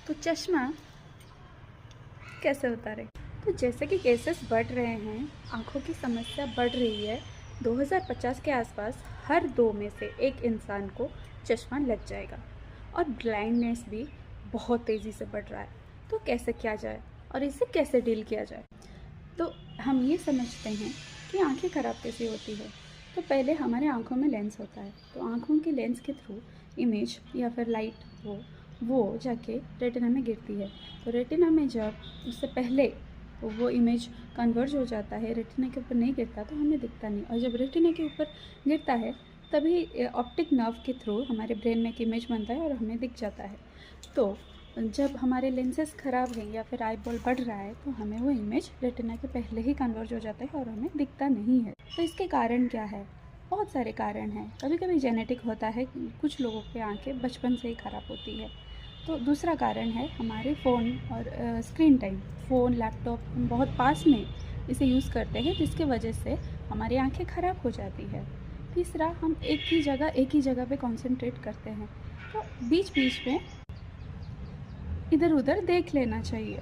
तो चश्मा कैसे उतारें? तो जैसे कि केसेस बढ़ रहे हैं, आँखों की समस्या बढ़ रही है, 2050 के आसपास हर 2 में से 1 इंसान को चश्मा लग जाएगा और ब्लाइंडनेस भी बहुत तेज़ी से बढ़ रहा है। तो कैसे किया जाए और इसे कैसे डील किया जाए? तो हम ये समझते हैं कि आँखें ख़राब कैसे होती है। तो पहले हमारे आँखों में लेंस होता है, तो आँखों के लेंस के थ्रू इमेज या फिर लाइट वो जाके रेटिना में गिरती है। तो रेटिना में जब उससे पहले वो इमेज कन्वर्ज हो जाता है, रेटिना के ऊपर नहीं गिरता तो हमें दिखता नहीं, और जब रेटिना के ऊपर गिरता है तभी ऑप्टिक नर्व के थ्रू हमारे ब्रेन में एक इमेज बनता है और हमें दिख जाता है। तो जब हमारे लेंसेज ख़राब हैं या फिर आई बॉल बढ़ रहा है तो हमें वो इमेज रेटिना के पहले ही कन्वर्ज हो जाता है और हमें दिखता नहीं है। तो इसके कारण क्या है? बहुत सारे कारण हैं। कभी कभी जेनेटिक होता है, कुछ लोगों की आँखें बचपन से ही ख़राब होती है। तो दूसरा कारण है हमारे फ़ोन और स्क्रीन टाइम। फ़ोन, लैपटॉप हम बहुत पास में इसे यूज़ करते हैं जिसकी वजह से हमारी आँखें ख़राब हो जाती है। तीसरा, हम एक ही जगह पे कंसंट्रेट करते हैं, तो बीच बीच में इधर उधर देख लेना चाहिए।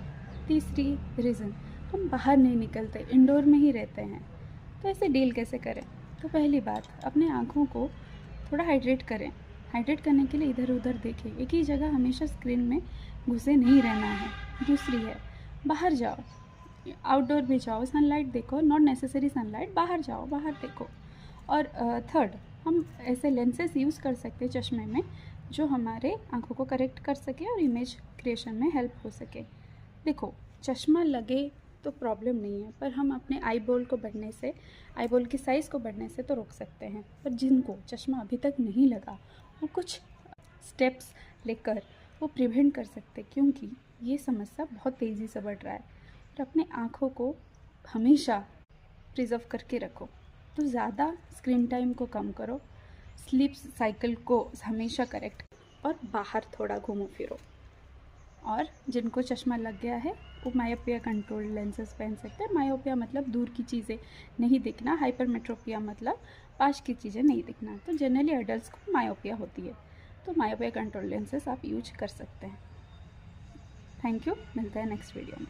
तीसरी रीज़न, हम बाहर नहीं निकलते, इंडोर में ही रहते हैं। तो ऐसे डील कैसे करें? तो पहली बात, अपने आँखों को थोड़ा हाइड्रेट करें। हाइड्रेट करने के लिए इधर उधर देखें, एक ही जगह हमेशा स्क्रीन में घुसे नहीं रहना है। दूसरी है, बाहर जाओ, आउटडोर भी जाओ, सनलाइट देखो, नॉट नेसेसरी सनलाइट, बाहर जाओ, बाहर देखो। और थर्ड, हम ऐसे लेंसेज यूज़ कर सकते हैं चश्मे में जो हमारे आँखों को करेक्ट कर सके और इमेज क्रिएशन में हेल्प हो सके। देखो, चश्मा लगे तो प्रॉब्लम नहीं है, पर हम अपने आई बॉल की साइज़ को बढ़ने से तो रोक सकते हैं। पर जिनको चश्मा अभी तक नहीं लगा, वो कुछ स्टेप्स लेकर वो प्रिवेंट कर सकते, क्योंकि ये समस्या बहुत तेज़ी से बढ़ रहा है। और अपने आँखों को हमेशा प्रिजर्व करके रखो। तो ज़्यादा स्क्रीन टाइम को कम करो, स्लीप साइकिल को हमेशा करेक्ट, और बाहर थोड़ा घूमो फिरो। और जिनको चश्मा लग गया है वो मायोपिया कंट्रोल लेंसेज पहन सकते हैं। मायोपिया मतलब दूर की चीज़ें नहीं दिखना, हाइपरमेट्रोपिया मतलब पास की चीज़ें नहीं दिखना। तो जनरली एडल्ट्स को मायोपिया होती है, तो मायोपिया कंट्रोल लेंसेज आप यूज कर सकते हैं। थैंक यू, मिलते हैं नेक्स्ट वीडियो में।